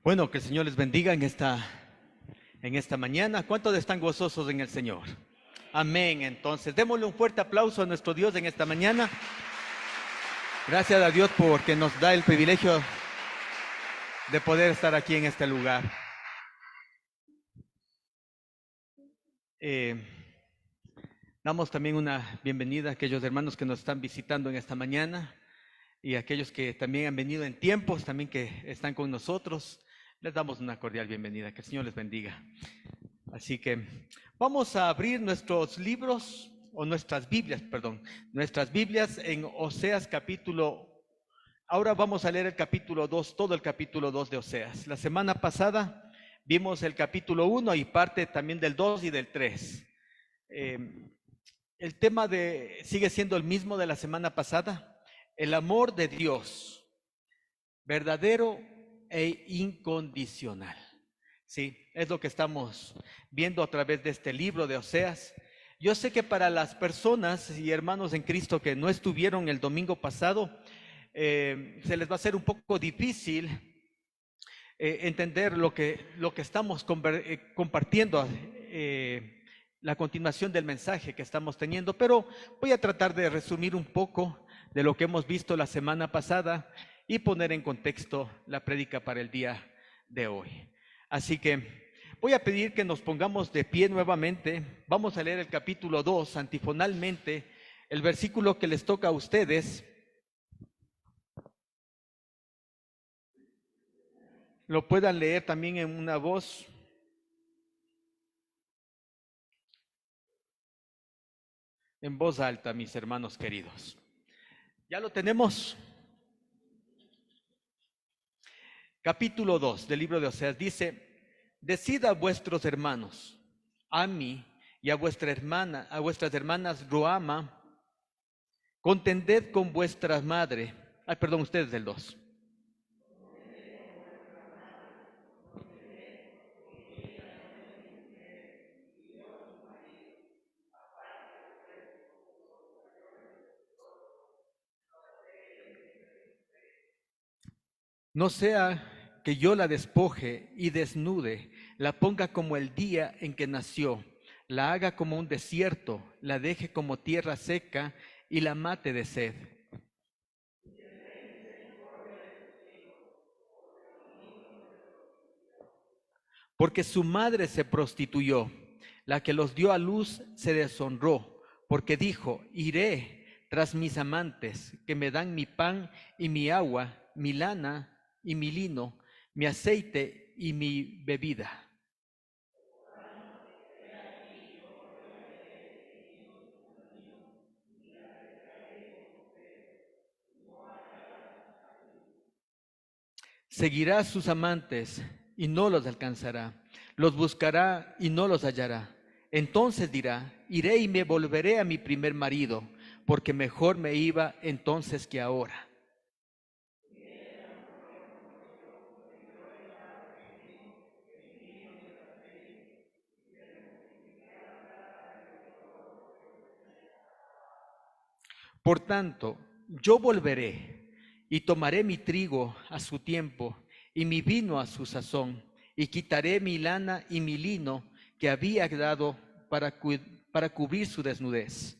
Bueno, que el Señor les bendiga en esta mañana. ¿Cuántos están gozosos en el Señor? Amén. Entonces, démosle un fuerte aplauso a nuestro Dios en esta mañana. Gracias a Dios porque nos da el privilegio de poder estar aquí en este lugar. Damos también una bienvenida a aquellos hermanos que nos están visitando en esta mañana y a aquellos que también han venido en tiempos, también que están con nosotros. Les damos una cordial bienvenida. Que el Señor les bendiga. Así que vamos a abrir nuestros libros, o nuestras Biblias, perdón, nuestras Biblias en Oseas ahora vamos a leer el capítulo 2, todo el capítulo 2 de Oseas. La semana pasada vimos el capítulo 1 y parte también del 2 y del 3. El tema sigue siendo el mismo de la semana pasada, el amor de Dios, verdadero e incondicional. Sí, es lo que estamos viendo a través de este libro de Oseas. Yo sé que para las personas y hermanos en Cristo que no estuvieron el domingo pasado, se les va a hacer un poco difícil entender lo que estamos compartiendo, la continuación del mensaje que estamos teniendo, pero voy a tratar de resumir un poco de lo que hemos visto la semana pasada y poner en contexto la prédica para el día de hoy. Así que voy a pedir que nos pongamos de pie nuevamente. Vamos a leer el capítulo 2 antifonalmente, el versículo que les toca a ustedes. Lo puedan leer también en una voz alta, mis hermanos queridos. ¿Ya lo tenemos? Capítulo 2 del libro de Oseas dice: decid a vuestros hermanos, a mí y a vuestras hermanas Ruama, contended con vuestra madre. Ustedes del 2. No sea que yo la despoje y desnude, la ponga como el día en que nació, la haga como un desierto, la deje como tierra seca y la mate de sed. Porque su madre se prostituyó, la que los dio a luz se deshonró, porque dijo: iré tras mis amantes, que me dan mi pan y mi agua, mi lana y mi lino, mi aceite y mi bebida. Seguirá a sus amantes y no los alcanzará, los buscará y no los hallará. Entonces dirá: iré y me volveré a mi primer marido, porque mejor me iba entonces que ahora. Por tanto, yo volveré y tomaré mi trigo a su tiempo y mi vino a su sazón, y quitaré mi lana y mi lino que había dado para cubrir su desnudez.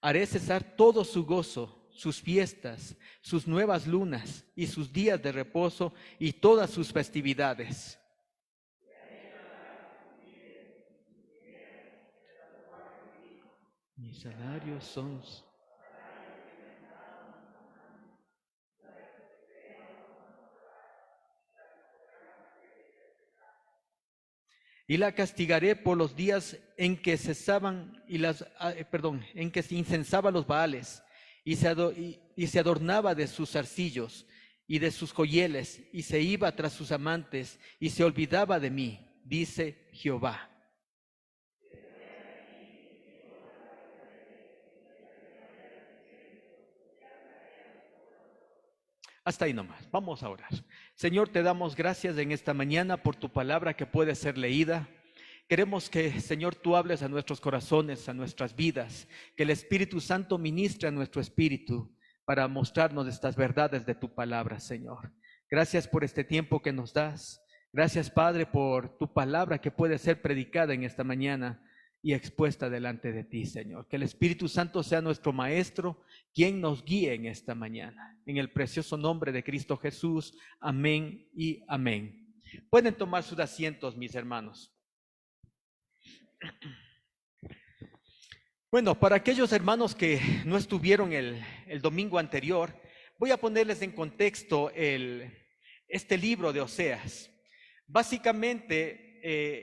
Haré cesar todo su gozo, sus fiestas, sus nuevas lunas y sus días de reposo y todas sus festividades. Mis salarios son... Y la castigaré por los días en que cesaban en que se incensaba los Baales y se adornaba de sus zarcillos y de sus joyeles y se iba tras sus amantes y se olvidaba de mí, dice Jehová. Hasta ahí nomás, vamos a orar. Señor, te damos gracias en esta mañana por tu palabra que puede ser leída, Queremos que, Señor, tú hables a nuestros corazones, a nuestras vidas, que el Espíritu Santo ministre a nuestro espíritu para mostrarnos estas verdades de tu palabra, Señor. Gracias por este tiempo que nos das. Gracias, Padre, por tu palabra que puede ser predicada en esta mañana y expuesta delante de ti, Señor. Que el Espíritu Santo sea nuestro Maestro, quien nos guíe en esta mañana. En el precioso nombre de Cristo Jesús. Amén y amén. Pueden tomar sus asientos, mis hermanos. Bueno, para aquellos hermanos que no estuvieron el domingo anterior, voy a ponerles en contexto este libro de Oseas. Básicamente,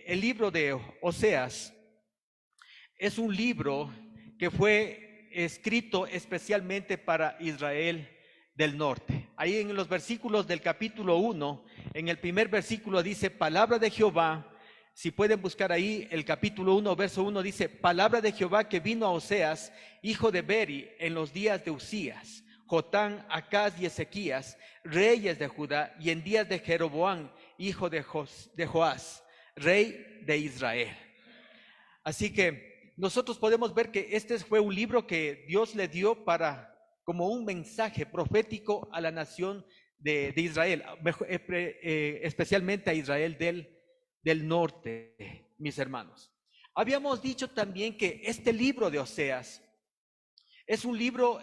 el libro de Oseas es un libro que fue escrito especialmente para Israel del norte. Ahí en los versículos del capítulo 1, en el primer versículo dice, palabra de Jehová. Si pueden buscar ahí el capítulo 1, verso 1, dice, palabra de Jehová que vino a Oseas, hijo de Beri, en los días de Usías, Jotán, Acaz y Ezequías, reyes de Judá, y en días de Jeroboam, hijo de Joás, rey de Israel. Así que nosotros podemos ver que este fue un libro que Dios le dio como un mensaje profético a la nación de Israel, especialmente a Israel del norte, mis hermanos. Habíamos dicho también que este libro de Oseas es un libro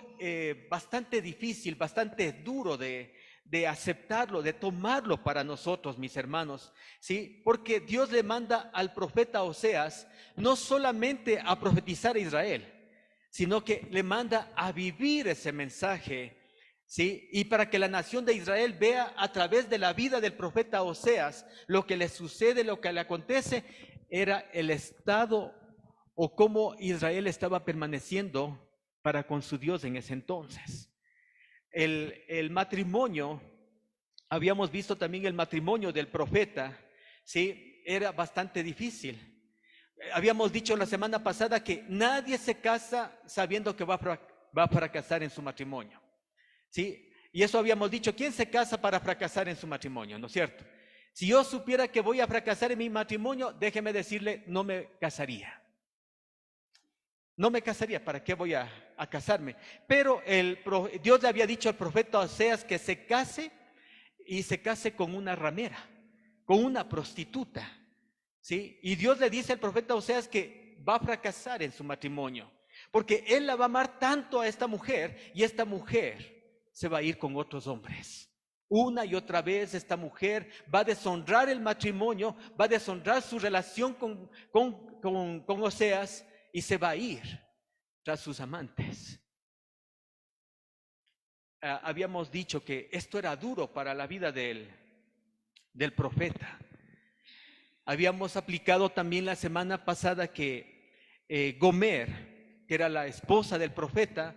bastante difícil, bastante duro de aceptarlo, de tomarlo para nosotros, mis hermanos, ¿sí? Porque Dios le manda al profeta Oseas no solamente a profetizar a Israel, sino que le manda a vivir ese mensaje, ¿sí? Y para que la nación de Israel vea a través de la vida del profeta Oseas lo que le sucede, lo que le acontece, era el estado o cómo Israel estaba permaneciendo para con su Dios en ese entonces. El matrimonio, habíamos visto también el matrimonio del profeta, ¿sí? Era bastante difícil. Habíamos dicho la semana pasada que nadie se casa sabiendo que va a fracasar en su matrimonio, ¿sí? Y eso habíamos dicho, ¿quién se casa para fracasar en su matrimonio? ¿No es cierto? Si yo supiera que voy a fracasar en mi matrimonio, déjeme decirle, no me casaría. No me casaría, ¿para qué voy a casarme? Pero Dios le había dicho al profeta Oseas que se case y se case con una ramera, con una prostituta, ¿sí? Y Dios le dice al profeta Oseas que va a fracasar en su matrimonio, porque él la va a amar tanto a esta mujer y esta mujer se va a ir con otros hombres. Una y otra vez esta mujer va a deshonrar el matrimonio, va a deshonrar su relación con Oseas y se va a ir tras sus amantes. Habíamos dicho que esto era duro para la vida del profeta. Habíamos aplicado también la semana pasada que Gomer, que era la esposa del profeta,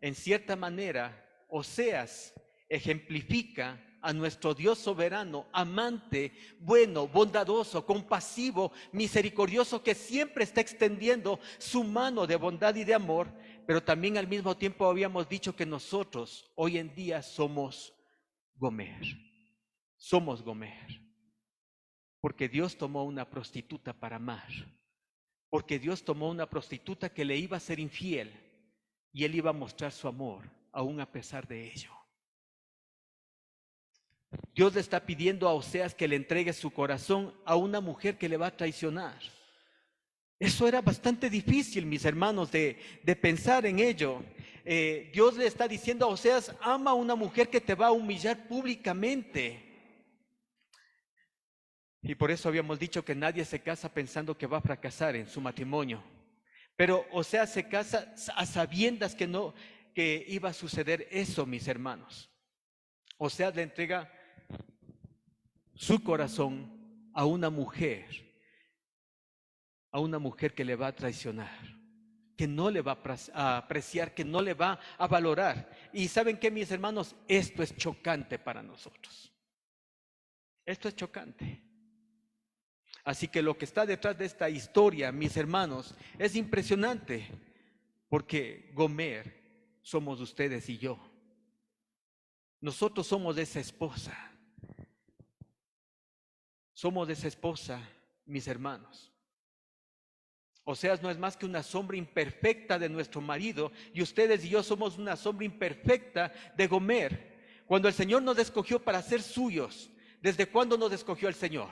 en cierta manera, Oseas ejemplifica a nuestro Dios soberano, amante, bueno, bondadoso, compasivo, misericordioso, que siempre está extendiendo su mano de bondad y de amor, pero también al mismo tiempo habíamos dicho que nosotros hoy en día somos Gomer. Somos Gomer. Porque Dios tomó una prostituta para amar. Porque Dios tomó una prostituta que le iba a ser infiel y Él iba a mostrar su amor, aún a pesar de ello. Dios le está pidiendo a Oseas que le entregue su corazón a una mujer que le va a traicionar. Eso era bastante difícil, mis hermanos, de pensar en ello. Dios le está diciendo a Oseas, ama a una mujer que te va a humillar públicamente. Y por eso habíamos dicho que nadie se casa pensando que va a fracasar en su matrimonio. Pero Oseas se casa a sabiendas que iba a suceder eso, mis hermanos. Oseas le entrega su corazón a una mujer que le va a traicionar, que no le va a apreciar, que no le va a valorar. Y ¿saben qué, mis hermanos? Esto es chocante para nosotros. Esto es chocante. Así que lo que está detrás de esta historia, mis hermanos, es impresionante, porque Gomer somos ustedes y yo. Nosotros somos de esa esposa. Somos de esa esposa, mis hermanos. Oseas no es más que una sombra imperfecta de nuestro marido, y ustedes y yo somos una sombra imperfecta de Gomer. Cuando el Señor nos escogió para ser suyos, ¿desde cuándo nos escogió el Señor?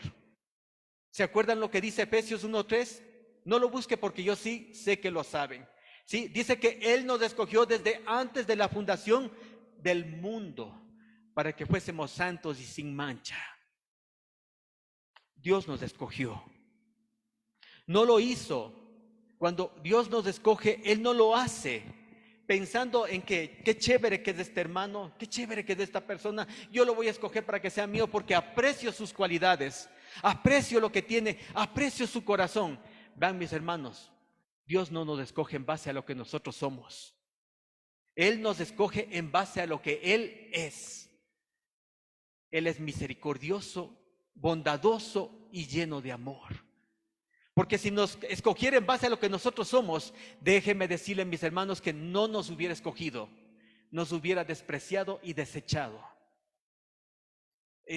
¿Se acuerdan lo que dice Efesios 1:3? No lo busque porque yo sí sé que lo saben. Sí, dice que Él nos escogió desde antes de la fundación del mundo para que fuésemos santos y sin mancha. Dios nos escogió. No lo hizo. Cuando Dios nos escoge, Él no lo hace pensando en que qué chévere que es de este hermano, qué chévere que es de esta persona. Yo lo voy a escoger para que sea mío porque aprecio sus cualidades, aprecio lo que tiene, aprecio su corazón. Vean, mis hermanos, Dios no nos escoge en base a lo que nosotros somos. Él nos escoge en base a lo que Él es. Él es misericordioso, bondadoso y lleno de amor. Porque si nos escogiera en base a lo que nosotros somos, déjenme decirle, mis hermanos, que no nos hubiera escogido, nos hubiera despreciado y desechado.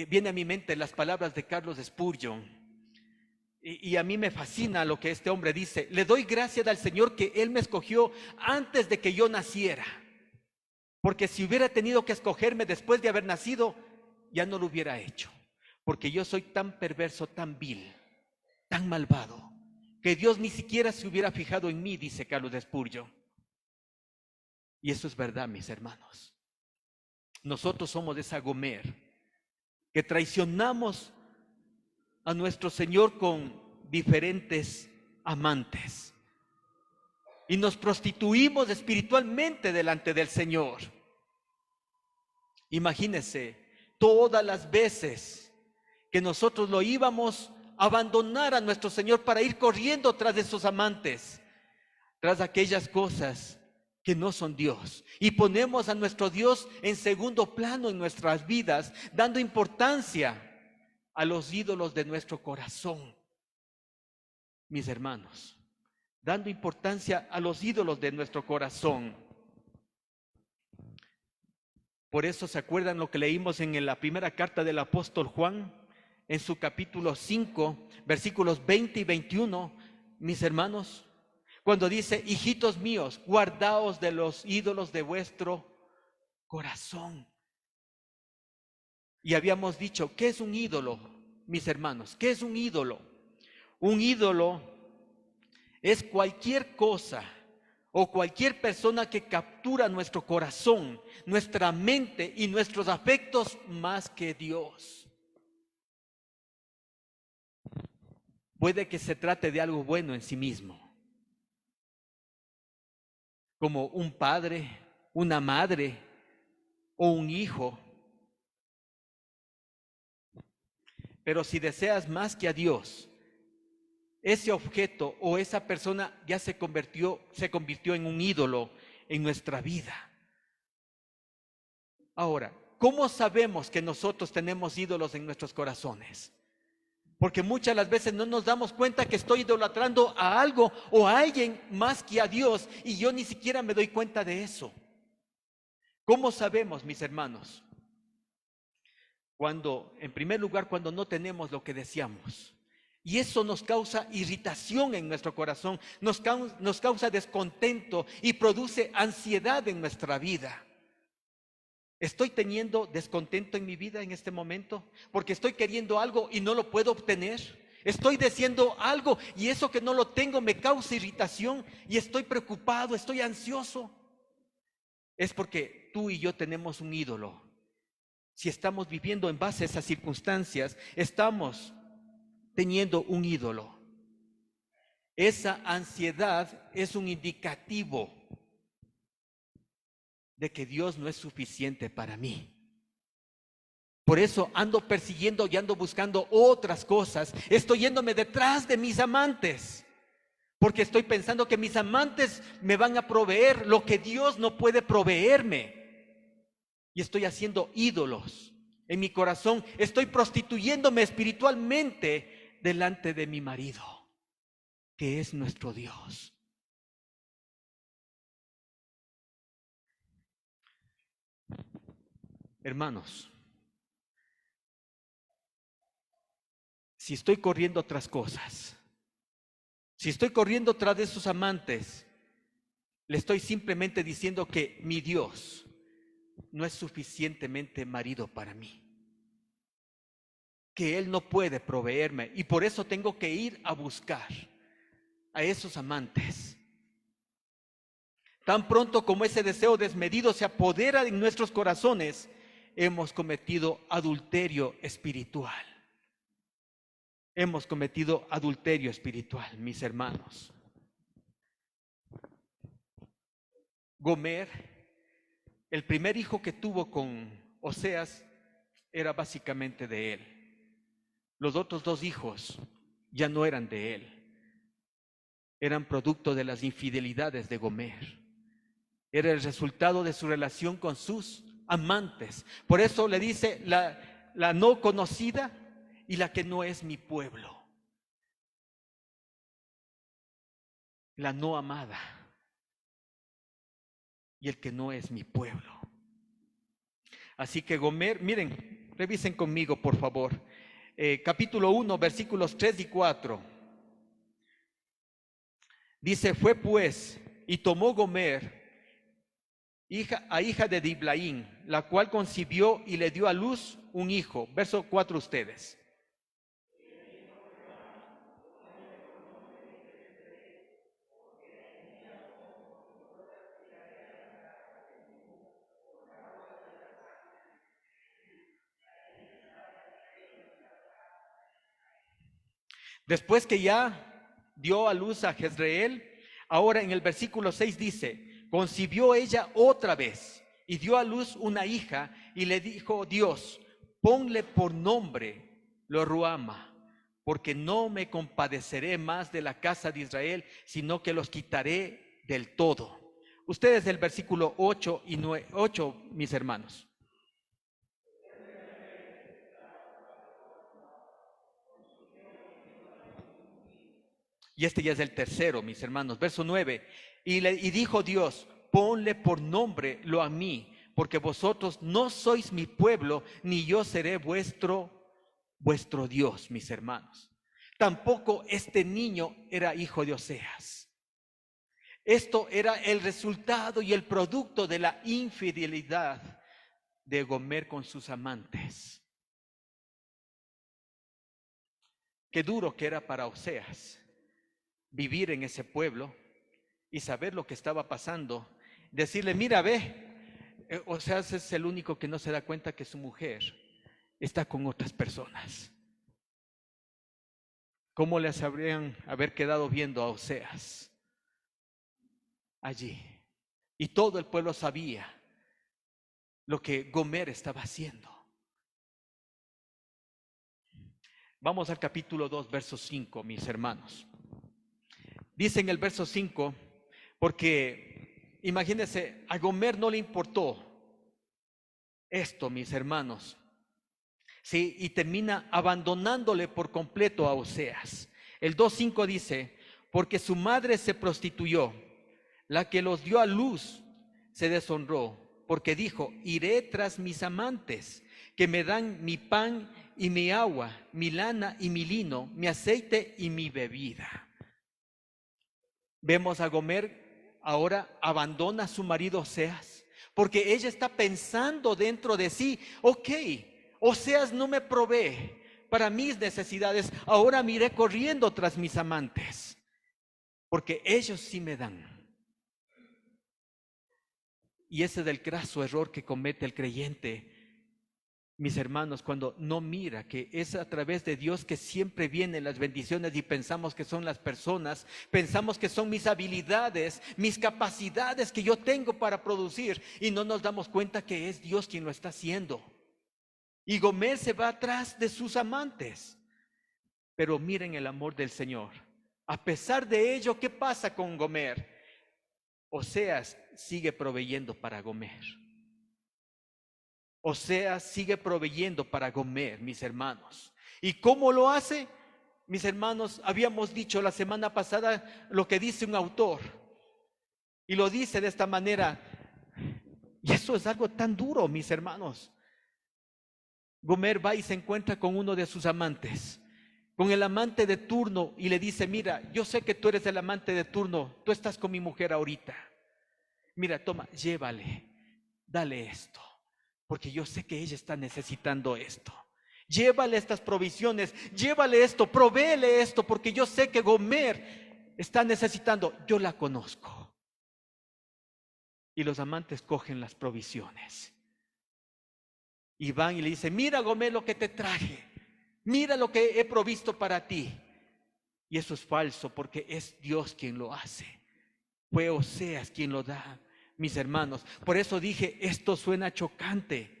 Viene a mi mente las palabras de Carlos Spurgeon, y a mí me fascina lo que este hombre dice. Le doy gracias al Señor que Él me escogió antes de que yo naciera, porque si hubiera tenido que escogerme después de haber nacido, ya no lo hubiera hecho, porque yo soy tan perverso, tan vil, tan malvado, que Dios ni siquiera se hubiera fijado en mí, dice Carlos Spurgeon. Y eso es verdad, mis hermanos. Nosotros somos de esa Gomer, que traicionamos a nuestro Señor con diferentes amantes y nos prostituimos espiritualmente delante del Señor. Imagínense todas las veces que nosotros lo íbamos a abandonar a nuestro Señor para ir corriendo tras de sus amantes, tras aquellas cosas que no son Dios, y ponemos a nuestro Dios en segundo plano en nuestras vidas, dando importancia a los ídolos de nuestro corazón. Mis hermanos, dando importancia a los ídolos de nuestro corazón. Por eso, ¿se acuerdan lo que leímos en la primera carta del apóstol Juan? En su capítulo 5, versículos 20 y 21, mis hermanos, cuando dice: hijitos míos, guardaos de los ídolos de vuestro corazón. Y habíamos dicho, ¿qué es un ídolo, mis hermanos? ¿Qué es un ídolo? Un ídolo es cualquier cosa o cualquier persona que captura nuestro corazón, nuestra mente y nuestros afectos más que Dios. Puede que se trate de algo bueno en sí mismo, como un padre, una madre o un hijo. Pero si deseas más que a Dios, ese objeto o esa persona ya se convirtió en un ídolo en nuestra vida. Ahora, ¿cómo sabemos que nosotros tenemos ídolos en nuestros corazones? Porque muchas las veces no nos damos cuenta que estoy idolatrando a algo o a alguien más que a Dios, y yo ni siquiera me doy cuenta de eso. ¿Cómo sabemos, mis hermanos? Cuando, en primer lugar, cuando no tenemos lo que deseamos. Y eso nos causa irritación en nuestro corazón, nos causa descontento y produce ansiedad en nuestra vida. ¿Estoy teniendo descontento en mi vida en este momento? Porque estoy queriendo algo y no lo puedo obtener. Estoy deseando algo y eso que no lo tengo me causa irritación y estoy preocupado, estoy ansioso. Es porque tú y yo tenemos un ídolo. Si estamos viviendo en base a esas circunstancias, estamos teniendo un ídolo. Esa ansiedad es un indicativo de que Dios no es suficiente para mí. Por eso ando persiguiendo y ando buscando otras cosas. Estoy yéndome detrás de mis amantes, porque estoy pensando que mis amantes me van a proveer lo que Dios no puede proveerme. Y estoy haciendo ídolos en mi corazón. Estoy prostituyéndome espiritualmente delante de mi marido, que es nuestro Dios. Hermanos, si estoy corriendo otras cosas, Si estoy corriendo tras de sus amantes, le estoy simplemente diciendo que mi Dios no es suficientemente marido para mí, que Él no puede proveerme y por eso tengo que ir a buscar a esos amantes. Tan pronto como ese deseo desmedido se apodera en nuestros corazones, hemos cometido adulterio espiritual. Hemos cometido adulterio espiritual, mis hermanos. Gomer, el primer hijo que tuvo con Oseas, era básicamente de él. Los otros dos hijos ya no eran de él. Eran producto de las infidelidades de Gomer. Era el resultado de su relación con sus amantes. Por eso le dice la no conocida y la que no es mi pueblo. La no amada y el que no es mi pueblo. Así que Gomer, miren, revisen conmigo por favor. Capítulo 1, versículos 3 y 4. Dice, fue pues y tomó Gomer hija de Diblaín, la cual concibió y le dio a luz un hijo. Verso 4 ustedes. Después que ya dio a luz a Jezreel, ahora en el versículo 6 dice, concibió ella otra vez y dio a luz una hija y le dijo Dios, ponle por nombre Lo-ruama, porque no me compadeceré más de la casa de Israel, sino que los quitaré del todo. Ustedes del versículo 8 y 9, 8, mis hermanos. Y este ya es el tercero, mis hermanos. Verso 9. Y dijo Dios, ponle por nombre lo a mí, porque vosotros no sois mi pueblo, ni yo seré vuestro Dios, mis hermanos. Tampoco este niño era hijo de Oseas. Esto era el resultado y el producto de la infidelidad de Gomer con sus amantes. Qué duro que era para Oseas vivir en ese pueblo y saber lo que estaba pasando, decirle, mira, ve, Oseas es el único que no se da cuenta que su mujer está con otras personas. ¿Cómo les habrían haber quedado viendo a Oseas allí? Y todo el pueblo sabía lo que Gomer estaba haciendo. Vamos al capítulo 2, verso 5, mis hermanos. Dice en el verso 5, porque imagínense, a Gomer no le importó esto, mis hermanos. Sí, y termina abandonándole por completo a Oseas. El 2:5 dice, porque su madre se prostituyó, la que los dio a luz se deshonró, porque dijo, iré tras mis amantes, que me dan mi pan y mi agua, mi lana y mi lino, mi aceite y mi bebida. Vemos a Gomer ahora abandona a su marido Oseas, porque ella está pensando dentro de sí, ok, Oseas no me provee para mis necesidades, ahora me iré corriendo tras mis amantes, porque ellos sí me dan. Y ese es el graso error que comete el creyente, mis hermanos, cuando no mira que es a través de Dios que siempre vienen las bendiciones y pensamos que son las personas, pensamos que son mis habilidades, mis capacidades que yo tengo para producir y no nos damos cuenta que es Dios quien lo está haciendo. Y Gomer se va atrás de sus amantes. Pero miren el amor del Señor. A pesar de ello, ¿qué pasa con Gomer? Oseas sigue proveyendo para Gomer. Oseas sigue proveyendo para Gomer, mis hermanos. ¿Y cómo lo hace? Mis hermanos, habíamos dicho la semana pasada lo que dice un autor. Y lo dice de esta manera. Y eso es algo tan duro, mis hermanos. Gomer va y se encuentra con uno de sus amantes. con el amante de turno y le dice, mira, yo sé que tú eres el amante de turno, tú estás con mi mujer ahorita. Mira, toma, llévale, dale esto, porque yo sé que ella está necesitando esto. Llévale estas provisiones, llévale esto, provéele esto, porque yo sé que Gomer está necesitando, yo la conozco. Y los amantes cogen las provisiones y van y le dicen, mira Gomer lo que te traje, mira lo que he provisto para ti. Y eso es falso, porque es Dios quien lo hace. Fue Oseas quien lo da, mis hermanos. Por eso dije, esto suena chocante.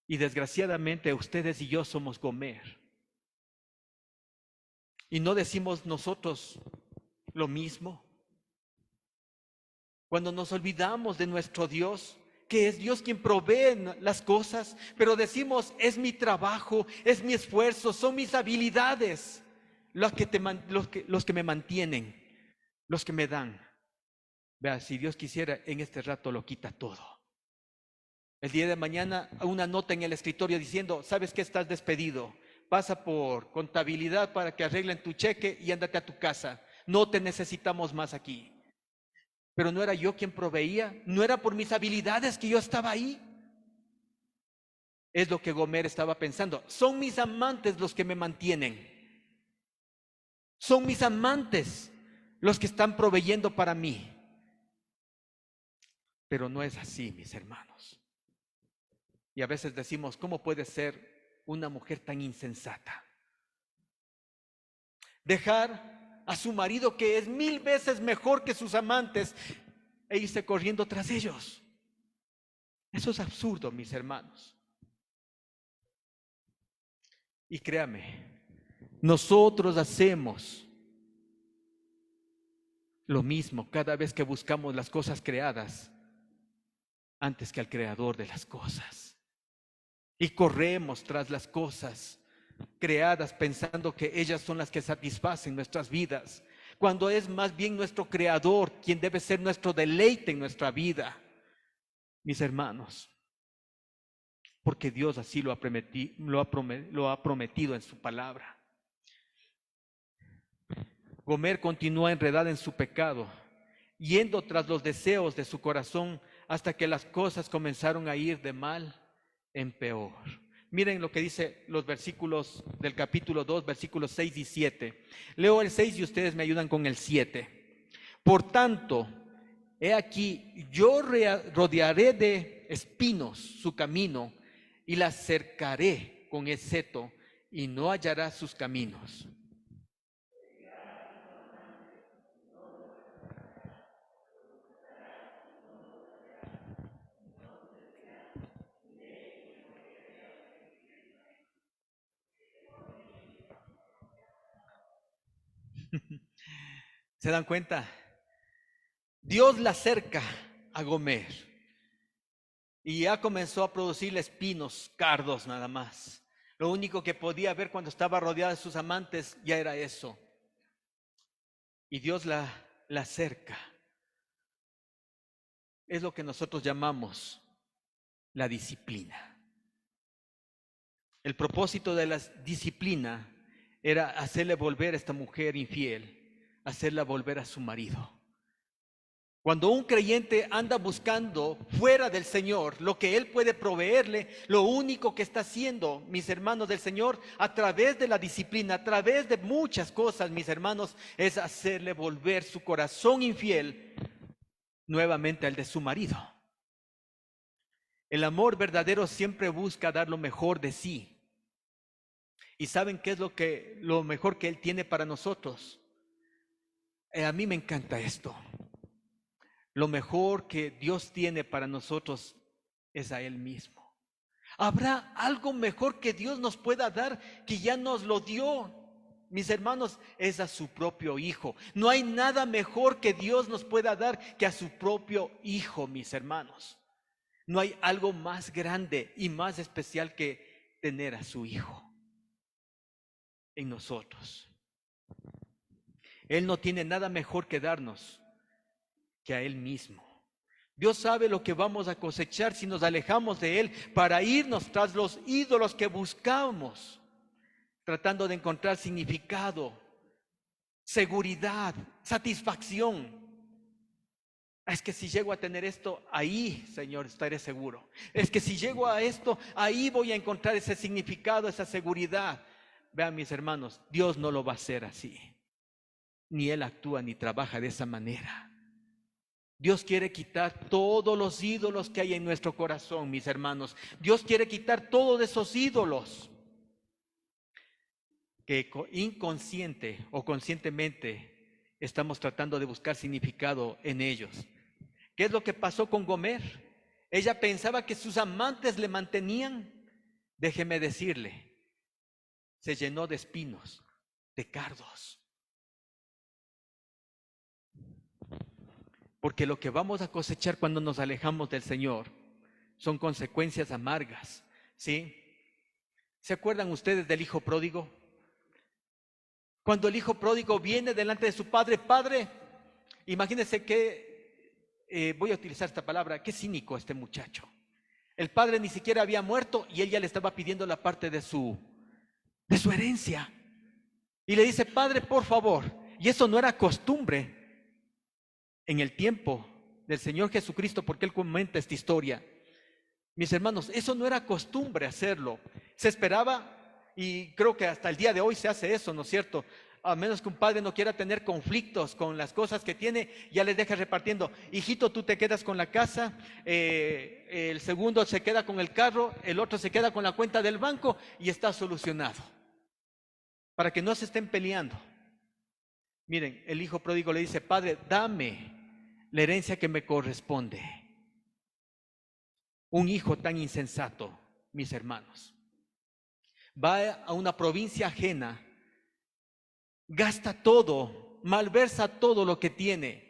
Y desgraciadamente ustedes y yo somos Gomer. Y no decimos nosotros lo mismo. Cuando nos olvidamos de nuestro Dios, que es Dios quien provee las cosas, pero decimos, es mi trabajo, es mi esfuerzo, son mis habilidades los que me mantienen, los que me dan. Vea, si Dios quisiera, en este rato lo quita todo. El día de mañana, una nota en el escritorio diciendo, ¿sabes qué? Estás despedido. Pasa por contabilidad para que arreglen tu cheque y ándate a tu casa. No te necesitamos más aquí. Pero no era yo quien proveía, no era por mis habilidades que yo estaba ahí. Es lo que Gomer estaba pensando. Son mis amantes los que me mantienen. Son mis amantes los que están proveyendo para mí. Pero no es así, mis hermanos. Y a veces decimos, ¿cómo puede ser una mujer tan insensata? Dejar a su marido, que es 1000 veces mejor que sus amantes, e irse corriendo tras ellos. Eso es absurdo, mis hermanos. Y créame, nosotros hacemos lo mismo cada vez que buscamos las cosas creadas antes que al creador de las cosas. Y corremos tras las cosas creadas pensando que ellas son las que satisfacen nuestras vidas, cuando es más bien nuestro creador quien debe ser nuestro deleite en nuestra vida, mis hermanos, porque Dios así lo ha prometido en su palabra. Gomer continúa enredada en su pecado, yendo tras los deseos de su corazón hasta que las cosas comenzaron a ir de mal en peor. Miren lo que dice los versículos del capítulo 2, versículos 6 y 7. Leo el 6 y ustedes me ayudan con el 7. Por tanto, he aquí, yo rodearé de espinos su camino y la cercaré con seto y no hallará sus caminos. ¿Se dan cuenta? Dios la acerca a Gomer y ya comenzó a producirle espinos, cardos nada más. Lo único que podía ver cuando estaba rodeada de sus amantes ya era eso. Y Dios la acerca. Es lo que nosotros llamamos la disciplina. El propósito de la disciplina era hacerle volver a esta mujer infiel, hacerla volver a su marido. Cuando un creyente anda buscando fuera del Señor lo que Él puede proveerle, lo único que está haciendo, mis hermanos del Señor, a través de la disciplina, a través de muchas cosas, mis hermanos, es hacerle volver su corazón infiel nuevamente al de su marido. El amor verdadero siempre busca dar lo mejor de sí. ¿Y saben qué es lo mejor que Él tiene para nosotros? A mí me encanta esto. Lo mejor que Dios tiene para nosotros es a Él mismo. ¿Habrá algo mejor que Dios nos pueda dar que ya nos lo dio? Mis hermanos, es a su propio Hijo. No hay nada mejor que Dios nos pueda dar que a su propio Hijo, mis hermanos. No hay algo más grande y más especial que tener a su Hijo en nosotros. Él no tiene nada mejor que darnos que a Él mismo. Dios sabe lo que vamos a cosechar si nos alejamos de Él para irnos tras los ídolos que buscamos. tratando de encontrar significado, seguridad, satisfacción. Es que si llego a tener esto, ahí, Señor, estaré seguro. Es que si llego a esto, ahí voy a encontrar ese significado, esa seguridad. Vean, mis hermanos, Dios no lo va a hacer así. Ni Él actúa ni trabaja de esa manera. Dios quiere quitar todos los ídolos que hay en nuestro corazón, mis hermanos. Dios quiere quitar todos esos ídolos que inconsciente o conscientemente estamos tratando de buscar significado en ellos. ¿Qué es lo que pasó con Gomer? Ella pensaba que sus amantes le mantenían. Déjeme decirle, se llenó de espinos, de cardos. Porque lo que vamos a cosechar cuando nos alejamos del Señor son consecuencias amargas, ¿sí? ¿Se acuerdan ustedes del hijo pródigo? Cuando el hijo pródigo viene delante de su padre, padre, imagínense que, voy a utilizar esta palabra, qué cínico este muchacho. El padre ni siquiera había muerto y él ya le estaba pidiendo la parte de su herencia. Y le dice, padre, por favor. Y eso no era costumbre en el tiempo del Señor Jesucristo, porque Él comenta esta historia. Mis hermanos, eso no era costumbre hacerlo. Se esperaba, y creo que hasta el día de hoy se hace eso, ¿no es cierto? A menos que un padre no quiera tener conflictos con las cosas que tiene, ya les deja repartiendo. Hijito, tú te quedas con la casa, el segundo se queda con el carro, el otro se queda con la cuenta del banco y está solucionado. Para que no se estén peleando. Miren, el hijo pródigo le dice, padre, dame la herencia que me corresponde. Un hijo tan insensato, mis hermanos, va a una provincia ajena, gasta todo, malversa todo lo que tiene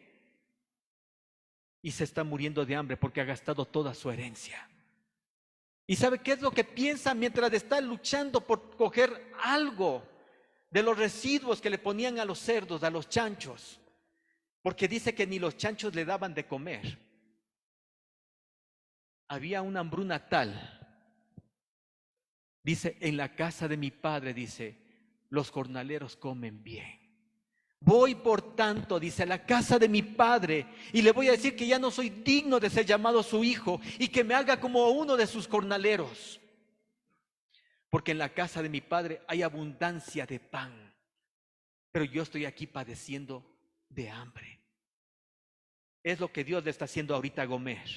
y se está muriendo de hambre porque ha gastado toda su herencia. ¿Y sabe qué es lo que piensa mientras está luchando por coger algo de los residuos que le ponían a los cerdos, a los chanchos? Porque dice que ni los chanchos le daban de comer. Había una hambruna tal. Dice, en la casa de mi padre, dice, los jornaleros comen bien. Voy, por tanto, dice, a la casa de mi padre y le voy a decir que ya no soy digno de ser llamado su hijo y que me haga como uno de sus jornaleros. Porque en la casa de mi padre hay abundancia de pan, pero yo estoy aquí padeciendo de hambre. Es lo que Dios le está haciendo ahorita a Gomer.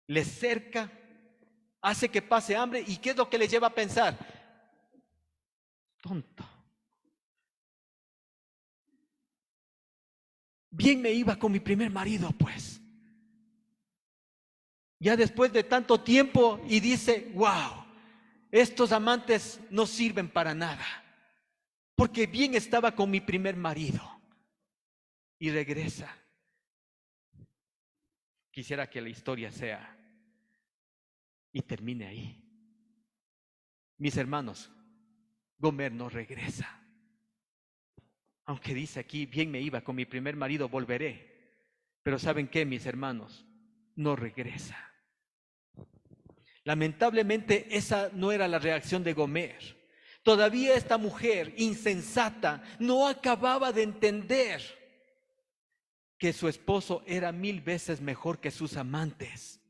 Le cerca, hace que pase hambre. ¿Y qué es lo que le lleva a pensar? Tonto. Bien me iba con mi primer marido, pues. Ya después de tanto tiempo y dice, wow, estos amantes no sirven para nada. Porque bien estaba con mi primer marido. Y regresa. Quisiera que la historia sea y termine ahí. Mis hermanos, Gomer no regresa. Aunque dice aquí, bien me iba con mi primer marido, volveré. Pero ¿saben qué, mis hermanos? No regresa. Lamentablemente esa no era la reacción de Gomer. Todavía esta mujer insensata no acababa de entender que su esposo era 1000 veces mejor que sus amantes.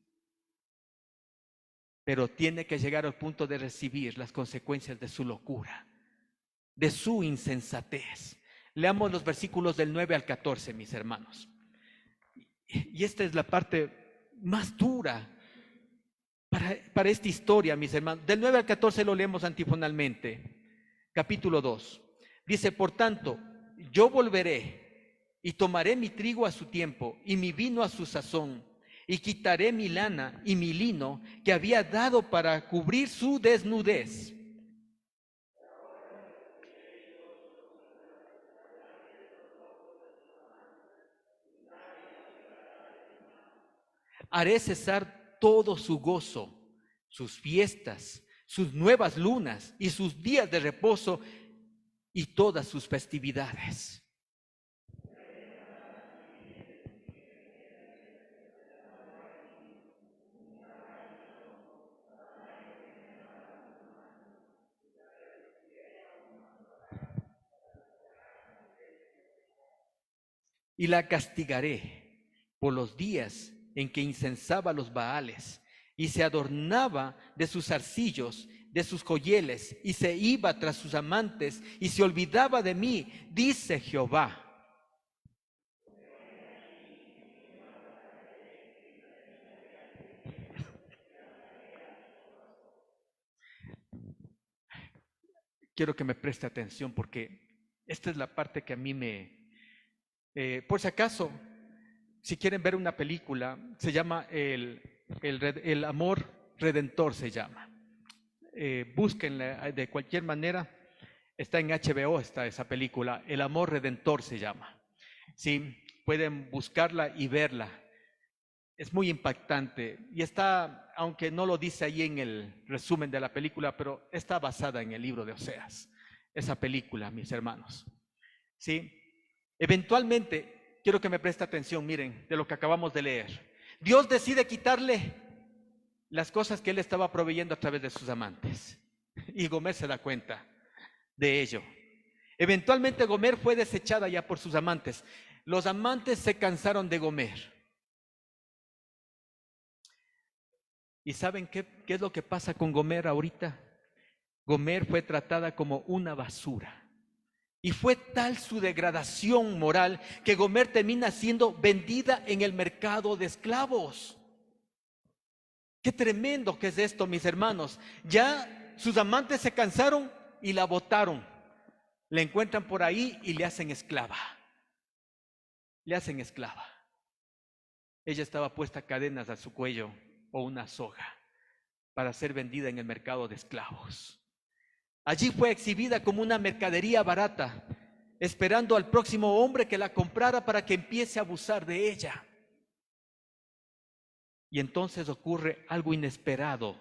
Pero tiene que llegar al punto de recibir las consecuencias de su locura, de su insensatez. Leamos los versículos del 9 al 14, mis hermanos. Y esta es la parte más dura para esta historia, mis hermanos. Del 9 al 14 lo leemos antifonalmente. Capítulo 2. Dice, por tanto, yo volveré y tomaré mi trigo a su tiempo y mi vino a su sazón, y quitaré mi lana y mi lino que había dado para cubrir su desnudez. Haré cesar todo su gozo, sus fiestas, sus nuevas lunas y sus días de reposo y todas sus festividades. y la castigaré por los días en que incensaba a los Baales y se adornaba de sus arcillos, de sus joyeles, y se iba tras sus amantes y se olvidaba de mí, dice Jehová. Quiero que me preste atención porque esta es la parte que a mí por si acaso, si quieren ver una película, se llama El Amor Redentor, se llama. Búsquenla de cualquier manera, está en HBO, está esa película, El Amor Redentor se llama. Sí, pueden buscarla y verla. Es muy impactante y está, aunque no lo dice ahí en el resumen de la película, pero está basada en el libro de Oseas, esa película, mis hermanos. ¿Sí? Eventualmente, quiero que me preste atención, miren, de lo que acabamos de leer. Dios decide quitarle las cosas que él estaba proveyendo a través de sus amantes. Y Gomer se da cuenta de ello. Eventualmente Gomer fue desechada ya por sus amantes. Los amantes se cansaron de Gomer. ¿Y saben qué es lo que pasa con Gomer ahorita? Gomer fue tratada como una basura. Y fue tal su degradación moral que Gomer termina siendo vendida en el mercado de esclavos. Qué tremendo que es esto, mis hermanos. Ya sus amantes se cansaron y la botaron. La encuentran por ahí y le hacen esclava. Le hacen esclava. Ella estaba puesta cadenas a su cuello o una soga para ser vendida en el mercado de esclavos. Allí fue exhibida como una mercadería barata, esperando al próximo hombre que la comprara para que empiece a abusar de ella. Y entonces ocurre algo inesperado.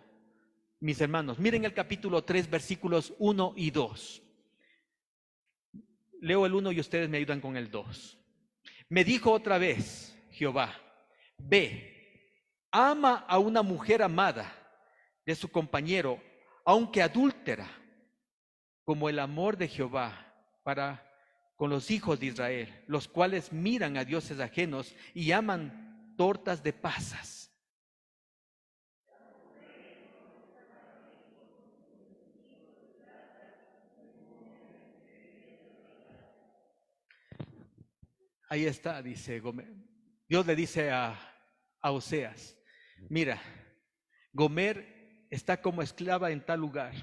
Mis hermanos, miren el capítulo 3, versículos 1 y 2. Leo el 1 y ustedes me ayudan con el 2. Me dijo otra vez Jehová, ve, ama a una mujer amada de su compañero, aunque adúltera, como el amor de Jehová para con los hijos de Israel, los cuales miran a dioses ajenos y aman tortas de pasas. Ahí está, dice Gomer. Dios le dice a Oseas, mira, Gomer está como esclava en tal lugar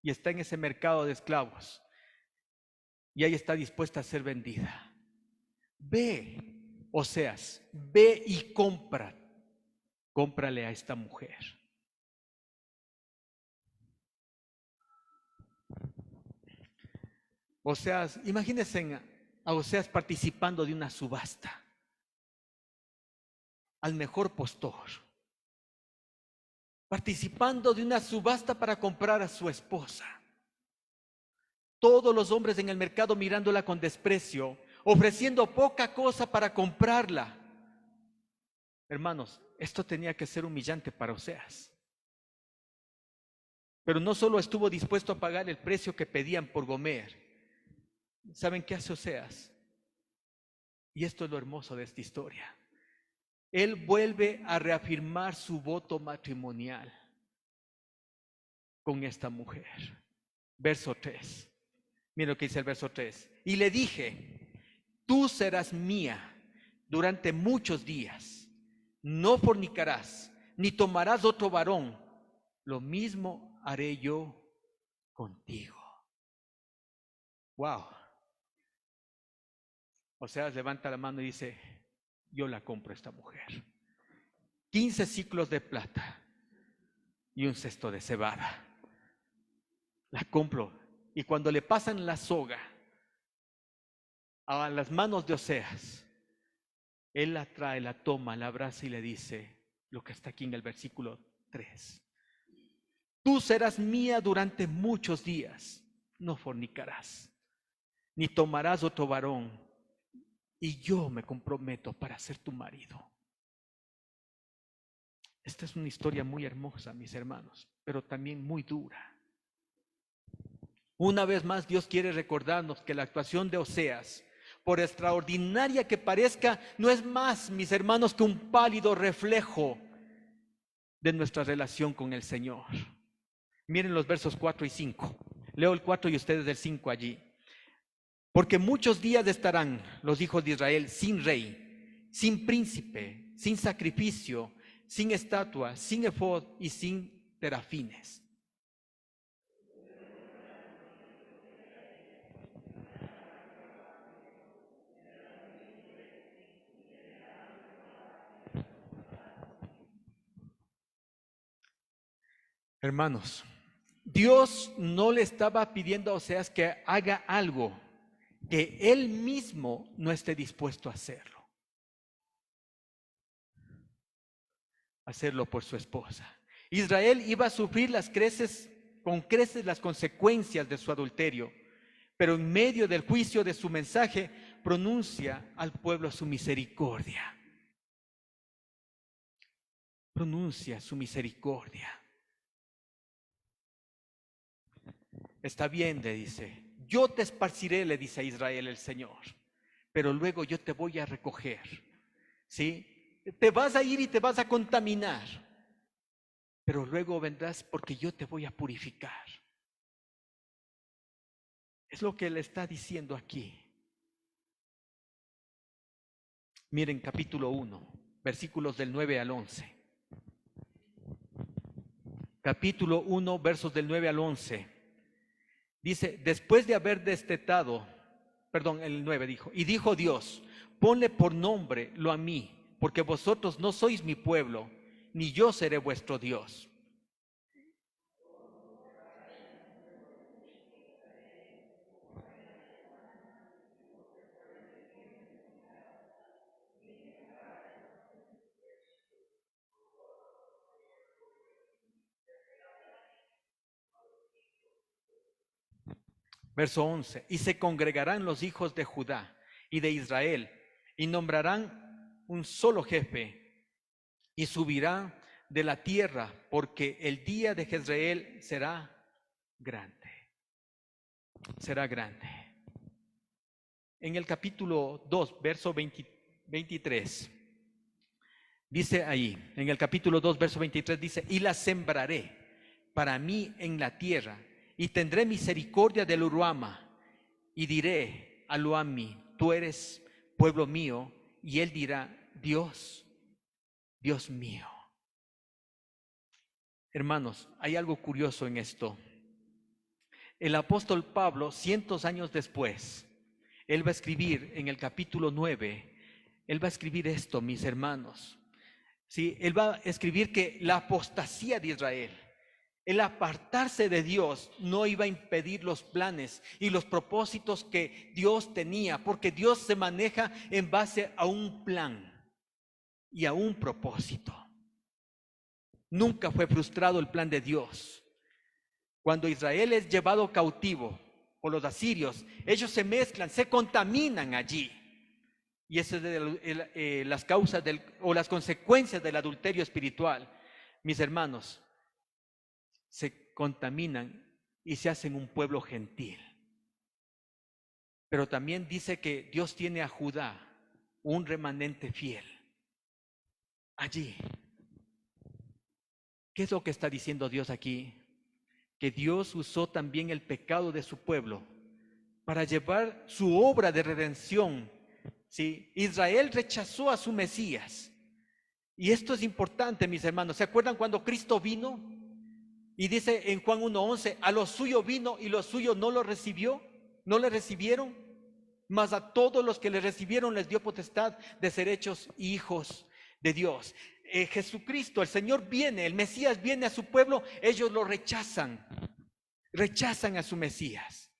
y está en ese mercado de esclavos y ahí está dispuesta a ser vendida. Ve, Oseas, ve y cómprale a esta mujer. Oseas, imagínense a Oseas participando de una subasta al mejor postor, participando de una subasta para comprar a su esposa. Todos los hombres en el mercado mirándola con desprecio, ofreciendo poca cosa para comprarla. Hermanos, esto tenía que ser humillante para Oseas. Pero no solo estuvo dispuesto a pagar el precio que pedían por Gomer. ¿Saben qué hace Oseas? Y esto es lo hermoso de esta historia. Él vuelve a reafirmar su voto matrimonial con esta mujer. Verso 3. Mira lo que dice el verso 3. Y le dije, tú serás mía durante muchos días. No fornicarás, ni tomarás otro varón. Lo mismo haré yo contigo. Wow. Oseas levanta la mano y dice, yo la compro a esta mujer. 15 ciclos de plata y un cesto de cebada. La compro. Y cuando le pasan la soga a las manos de Oseas, él la trae, la toma, la abraza y le dice lo que está aquí en el versículo 3. Tú serás mía durante muchos días, no fornicarás, ni tomarás otro varón, y yo me comprometo para ser tu marido. Esta es una historia muy hermosa, mis hermanos, pero también muy dura. Una vez más, Dios quiere recordarnos que la actuación de Oseas por extraordinaria que parezca, no es más, mis hermanos, que un pálido reflejo de nuestra relación con el Señor. Miren los versos 4 y 5. Leo el 4 y ustedes el 5 allí. Porque muchos días estarán los hijos de Israel sin rey, sin príncipe, sin sacrificio, sin estatua, sin efod y sin terafines. Hermanos, Dios no le estaba pidiendo a Oseas que haga algo que él mismo no esté dispuesto a hacerlo por su esposa. Israel iba a sufrir con creces las consecuencias de su adulterio, pero en medio del juicio de su mensaje pronuncia al pueblo su misericordia. Pronuncia su misericordia. Está bien, le dice, yo te esparciré, le dice a Israel el Señor, pero luego yo te voy a recoger, ¿sí? Te vas a ir y te vas a contaminar, pero luego vendrás porque yo te voy a purificar. Es lo que le está diciendo aquí. Miren capítulo 1, versículos del 9 al 11. Capítulo 1, versos del 9 al 11. Dice, después de haber destetado, el 9 dijo, y dijo Dios, ponle por nombre lo a mí, porque vosotros no sois mi pueblo, ni yo seré vuestro Dios. Verso 11, y se congregarán los hijos de Judá y de Israel, y nombrarán un solo jefe, y subirá de la tierra, porque el día de Jezreel será grande. Será grande. En el capítulo 2, verso 23, dice ahí, en el capítulo 2, verso 23, dice, y la sembraré para mí en la tierra, y tendré misericordia del Uruama, y diré a Luami, tú eres pueblo mío, y él dirá, Dios, Dios mío. Hermanos, hay algo curioso en esto. El apóstol Pablo, cientos años después, él va a escribir en el capítulo 9, él va a escribir esto, mis hermanos. Sí, él va a escribir que la apostasía de Israel, el apartarse de Dios, no iba a impedir los planes y los propósitos que Dios tenía, porque Dios se maneja en base a un plan y a un propósito. Nunca fue frustrado el plan de Dios. Cuando Israel es llevado cautivo por los asirios, ellos se mezclan, se contaminan allí. Y esas es las causas o las consecuencias del adulterio espiritual. Mis hermanos, se contaminan y se hacen un pueblo gentil. Pero también dice que Dios tiene a Judá un remanente fiel. Allí. ¿Qué es lo que está diciendo Dios aquí? Que Dios usó también el pecado de su pueblo para llevar su obra de redención. ¿Sí? Israel rechazó a su Mesías. Y esto es importante, mis hermanos. ¿Se acuerdan cuando Cristo vino? Y dice en Juan 1:11, a lo suyo vino y lo suyo no lo recibió, no le recibieron, mas a todos los que le recibieron les dio potestad de ser hechos hijos de Dios. Jesucristo, el Señor viene, el Mesías viene a su pueblo, ellos lo rechazan a su Mesías.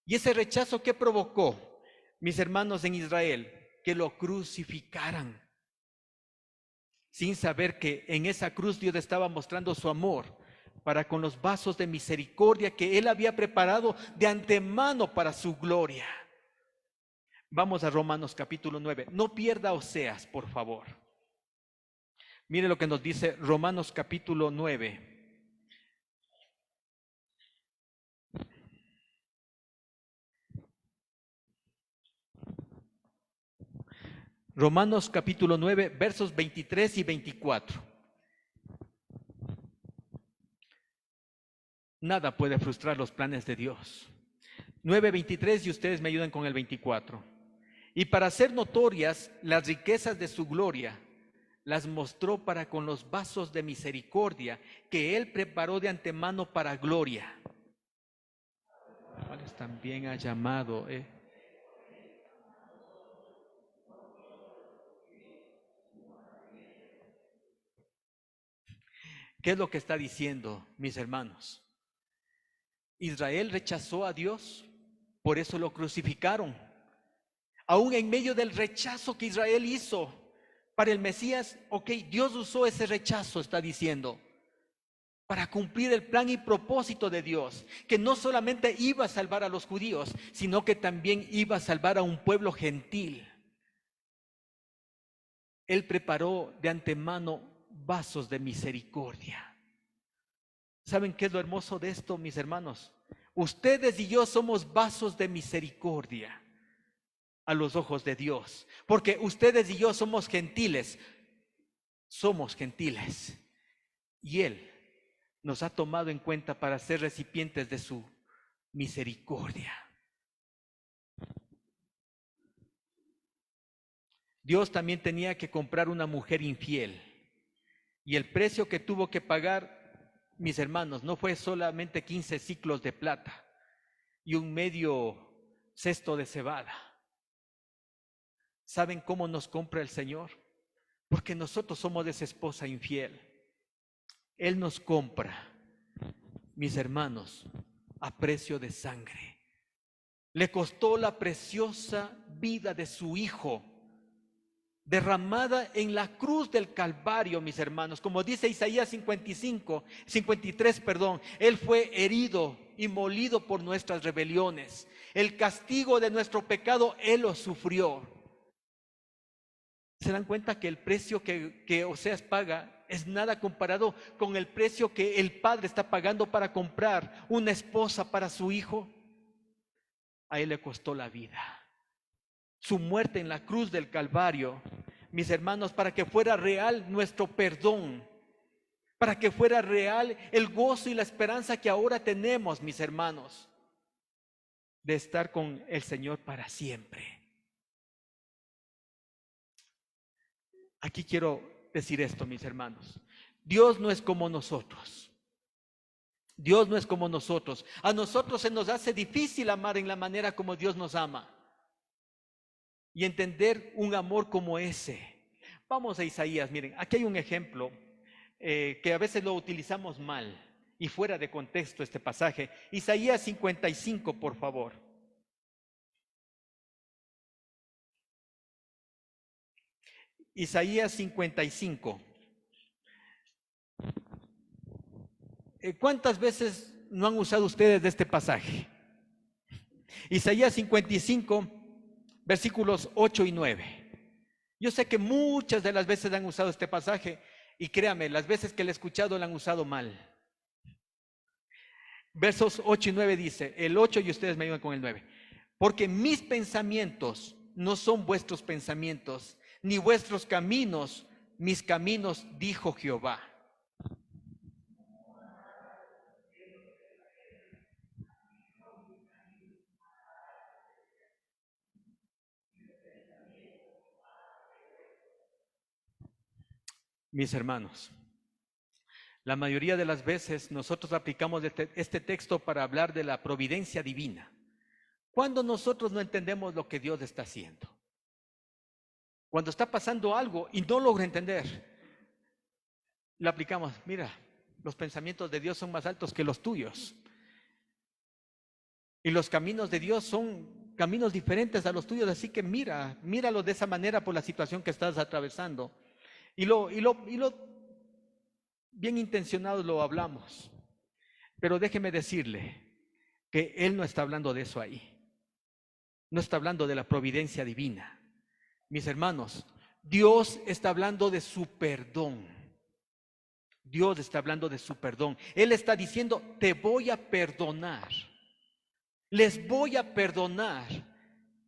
Y ese rechazo, ¿qué provocó, mis hermanos en Israel? Que lo crucificaran, sin saber que en esa cruz Dios estaba mostrando su amor para con los vasos de misericordia que Él había preparado de antemano para su gloria. Vamos a Romanos capítulo 9. No pierda Oseas, por favor. Mire lo que nos dice Romanos capítulo 9. Romanos capítulo 9, versos 23 y 24. Nada puede frustrar los planes de Dios. 9:23 y ustedes me ayudan con el 24. Y para hacer notorias las riquezas de su gloria, las mostró para con los vasos de misericordia que Él preparó de antemano para gloria. ¿Cuáles también ha llamado? ¿Qué es lo que está diciendo, mis hermanos? Israel rechazó a Dios, por eso lo crucificaron. Aún en medio del rechazo que Israel hizo para el Mesías, Dios usó ese rechazo, está diciendo, para cumplir el plan y propósito de Dios, que no solamente iba a salvar a los judíos, sino que también iba a salvar a un pueblo gentil. Él preparó de antemano vasos de misericordia. ¿Saben qué es lo hermoso de esto, mis hermanos? Ustedes y yo somos vasos de misericordia a los ojos de Dios, porque ustedes y yo somos gentiles, y Él nos ha tomado en cuenta para ser recipientes de su misericordia. Dios también tenía que comprar una mujer infiel, y el precio que tuvo que pagar, mis hermanos, no fue solamente 15 siclos de plata y un medio cesto de cebada. ¿Saben cómo nos compra el Señor? Porque nosotros somos de esa esposa infiel. Él nos compra, mis hermanos, a precio de sangre. Le costó la preciosa vida de su Hijo, derramada en la cruz del Calvario, mis hermanos. Como dice Isaías 53, Él fue herido y molido por nuestras rebeliones. El castigo de nuestro pecado Él lo sufrió. ¿Se dan cuenta que el precio que Oseas paga es nada comparado con el precio que el padre está pagando para comprar una esposa para su hijo? A Él le costó la vida. Su muerte en la cruz del Calvario, mis hermanos, para que fuera real nuestro perdón, para que fuera real el gozo y la esperanza que ahora tenemos, mis hermanos, de estar con el Señor para siempre. Aquí quiero decir esto, mis hermanos. Dios no es como nosotros. Dios no es como nosotros. A nosotros se nos hace difícil amar en la manera como Dios nos ama y entender un amor como ese. Vamos a Isaías, miren, aquí hay un ejemplo que a veces lo utilizamos mal y fuera de contexto este pasaje. Isaías 55, por favor. Isaías 55. ¿Cuántas veces no han usado ustedes de este pasaje? Isaías 55, versículos 8 y 9. Yo sé que muchas de las veces han usado este pasaje y créame, las veces que lo he escuchado lo han usado mal. Versos 8 y 9 dice, el 8 y ustedes me ayudan con el 9. Porque mis pensamientos no son vuestros pensamientos, ni vuestros caminos, mis caminos, dijo Jehová. Mis hermanos, la mayoría de las veces nosotros aplicamos este texto para hablar de la providencia divina. Cuando nosotros no entendemos lo que Dios está haciendo, cuando está pasando algo y no logro entender, le aplicamos, mira, los pensamientos de Dios son más altos que los tuyos. Y los caminos de Dios son caminos diferentes a los tuyos, así que míralo de esa manera por la situación que estás atravesando. Y lo bien intencionados lo hablamos, pero déjeme decirle que Él no está hablando de eso ahí. No está hablando de la providencia divina. Mis hermanos, Dios está hablando de su perdón. Dios está hablando de su perdón. Él está diciendo, te voy a perdonar. Les voy a perdonar.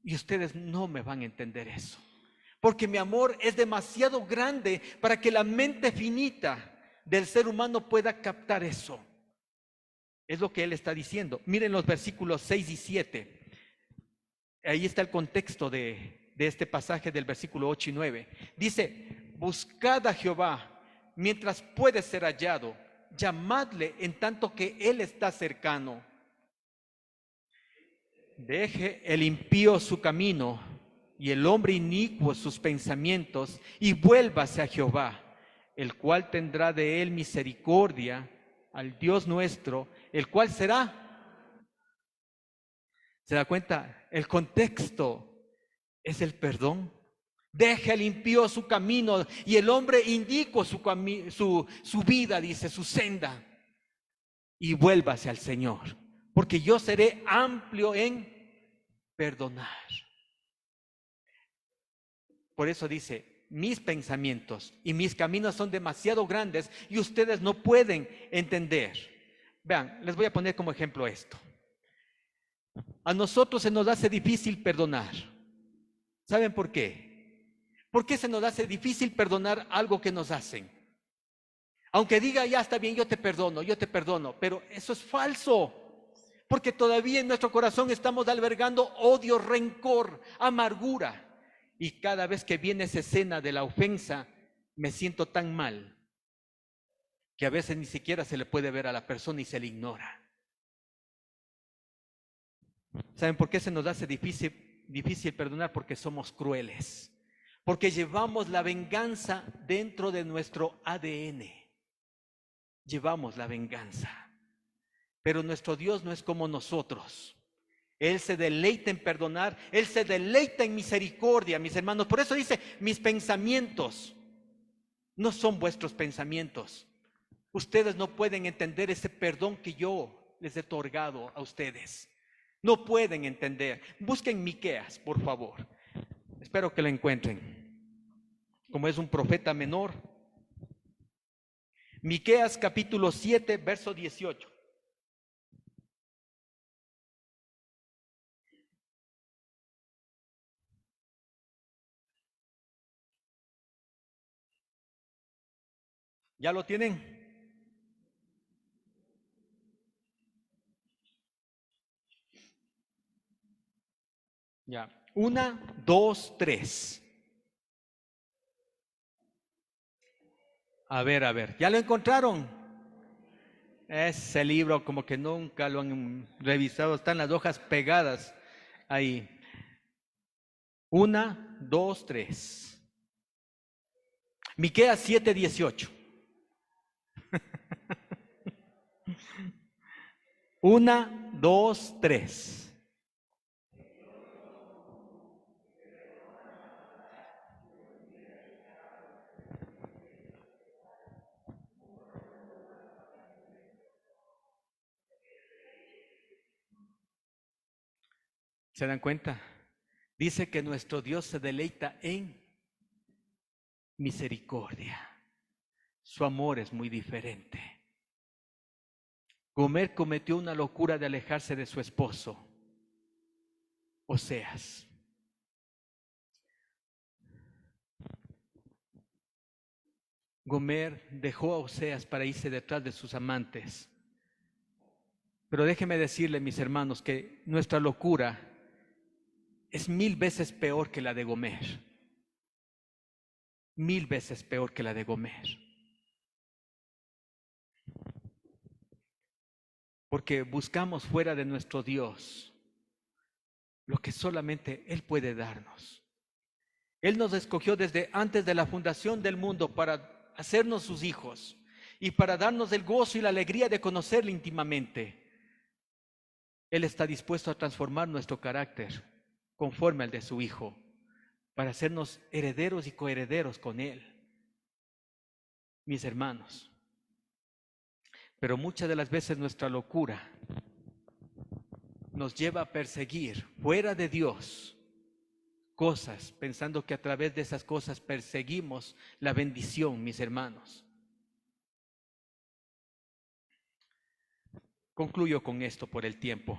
Y ustedes no me van a entender eso. porque mi amor es demasiado grande para que la mente finita del ser humano pueda captar eso. Es lo que él está diciendo. Miren los versículos 6 y 7. Ahí está el contexto de este pasaje del versículo 8 y 9. Dice, buscad a Jehová mientras puede ser hallado, llamadle en tanto que él está cercano. Deje el impío su camino y el hombre inicuo sus pensamientos, y vuélvase a Jehová, el cual tendrá de él misericordia, al Dios nuestro, el cual será. ¿Se da cuenta? El contexto es el perdón. Deje el impío su camino y el hombre inicuo su vida, dice, su senda, y vuélvase al Señor, porque yo seré amplio en perdonar. Por eso dice, mis pensamientos y mis caminos son demasiado grandes y ustedes no pueden entender. Vean, les voy a poner como ejemplo esto. A nosotros se nos hace difícil perdonar. ¿Saben por qué? ¿Por qué se nos hace difícil perdonar algo que nos hacen? Aunque diga, ya está bien, yo te perdono, pero eso es falso. Porque todavía en nuestro corazón estamos albergando odio, rencor, amargura. Y cada vez que viene esa escena de la ofensa, me siento tan mal que a veces ni siquiera se le puede ver a la persona y se le ignora. ¿Saben por qué se nos hace difícil perdonar? Porque somos crueles. Porque llevamos la venganza dentro de nuestro ADN. Llevamos la venganza. Pero nuestro Dios no es como nosotros. Él se deleita en perdonar, Él se deleita en misericordia, mis hermanos. Por eso dice, mis pensamientos no son vuestros pensamientos. Ustedes no pueden entender ese perdón que yo les he otorgado a ustedes. No pueden entender. Busquen Miqueas, por favor. Espero que lo encuentren. Como es un profeta menor. Miqueas capítulo 7, verso 18. ¿Ya lo tienen? Ya. 1, 2, 3. A ver. ¿Ya lo encontraron? Ese libro como que nunca lo han revisado. Están las hojas pegadas ahí. 1, 2, 3. Miqueas 7, 18. 1, 2, 3. ¿Se dan cuenta? Dice que nuestro Dios se deleita en misericordia. Su amor es muy diferente. Gomer cometió una locura de alejarse de su esposo, Oseas. Gomer dejó a Oseas para irse detrás de sus amantes. Pero déjeme decirle, mis hermanos, que nuestra locura es 1000 veces peor que la de Gomer. 1000 veces peor que la de Gomer. Porque buscamos fuera de nuestro Dios lo que solamente Él puede darnos. Él nos escogió desde antes de la fundación del mundo para hacernos sus hijos y para darnos el gozo y la alegría de conocerle íntimamente. Él está dispuesto a transformar nuestro carácter conforme al de su Hijo, para hacernos herederos y coherederos con Él, mis hermanos. Pero muchas de las veces nuestra locura nos lleva a perseguir fuera de Dios cosas, pensando que a través de esas cosas perseguimos la bendición, mis hermanos. Concluyo con esto por el tiempo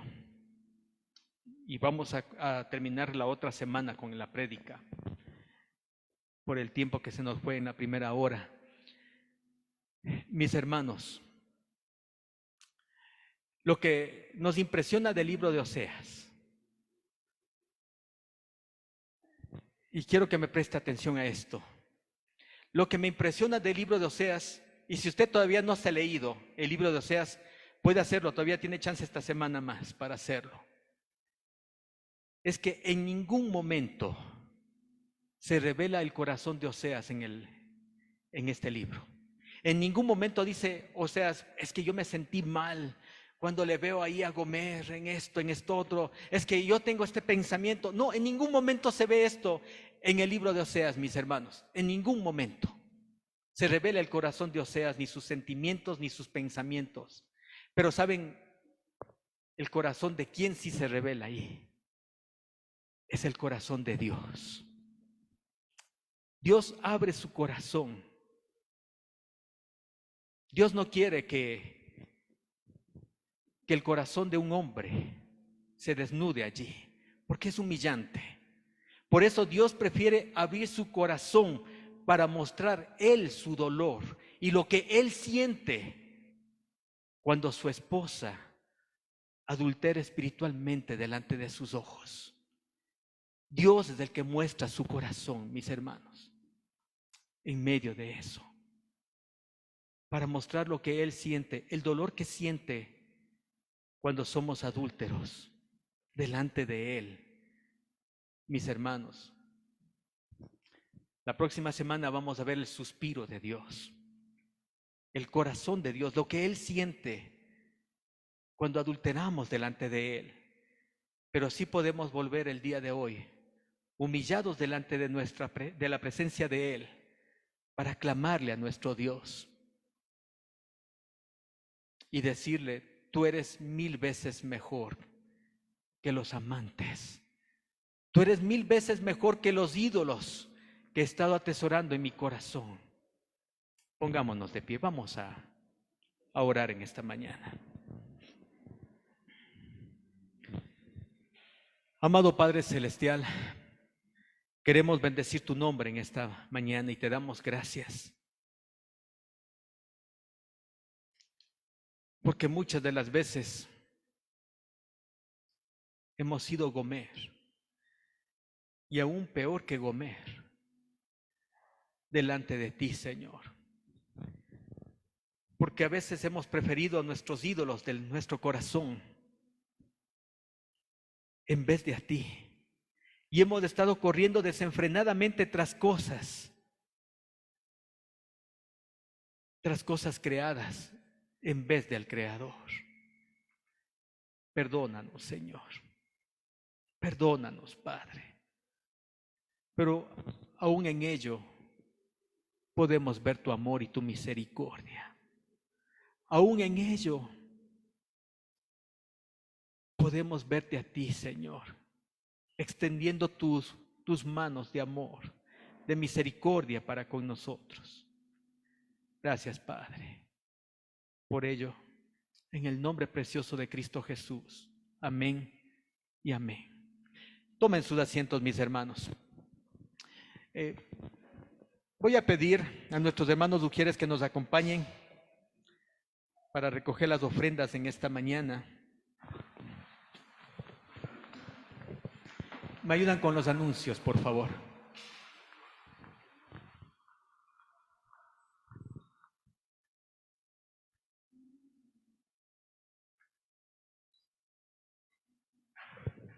y vamos a terminar la otra semana con la prédica. por el tiempo que se nos fue en la primera hora. Mis hermanos, lo que nos impresiona del libro de Oseas, y quiero que me preste atención a esto, lo que me impresiona del libro de Oseas, y si usted todavía no se ha leído el libro de Oseas, puede hacerlo, todavía tiene chance esta semana más para hacerlo, es que en ningún momento se revela el corazón de Oseas en este libro. En ningún momento dice Oseas, es que yo me sentí mal cuando le veo ahí a Gomer en esto otro, es que yo tengo este pensamiento. No, en ningún momento se ve esto en el libro de Oseas, mis hermanos. En ningún momento se revela el corazón de Oseas, ni sus sentimientos, ni sus pensamientos. Pero ¿saben el corazón de quién sí se revela ahí? Es el corazón de Dios. Dios abre su corazón. Dios no quiere que el corazón de un hombre se desnude allí, porque es humillante. Por eso Dios prefiere abrir su corazón para mostrar Él su dolor y lo que Él siente cuando su esposa adultera espiritualmente delante de sus ojos. Dios es el que muestra su corazón, mis hermanos, en medio de eso, para mostrar lo que Él siente, el dolor que siente cuando somos adúlteros delante de Él. Mis hermanos, la próxima semana vamos a ver el suspiro de Dios, el corazón de Dios, lo que Él siente cuando adulteramos delante de Él. Pero sí podemos volver el día de hoy, humillados delante de la presencia de Él, para clamarle a nuestro Dios y decirle, tú eres 1000 veces mejor que los amantes. Tú eres 1000 veces mejor que los ídolos que he estado atesorando en mi corazón. Pongámonos de pie, vamos a orar en esta mañana. Amado Padre Celestial, queremos bendecir tu nombre en esta mañana y te damos gracias. Porque muchas de las veces hemos sido Gomer, y aún peor que Gomer, delante de ti, Señor. Porque a veces hemos preferido a nuestros ídolos de nuestro corazón en vez de a ti. Y hemos estado corriendo desenfrenadamente tras cosas creadas en vez del Creador. Perdónanos, Señor. Perdónanos, Padre. Pero aún en ello podemos ver tu amor y tu misericordia. Aún en ello podemos verte a ti, Señor, extendiendo tus manos de amor, de misericordia para con nosotros. Gracias, Padre. Por ello, en el nombre precioso de Cristo Jesús. Amén y amén. Tomen sus asientos, mis hermanos. Voy a pedir a nuestros hermanos ujieres que nos acompañen para recoger las ofrendas en esta mañana. Me ayudan con los anuncios, por favor.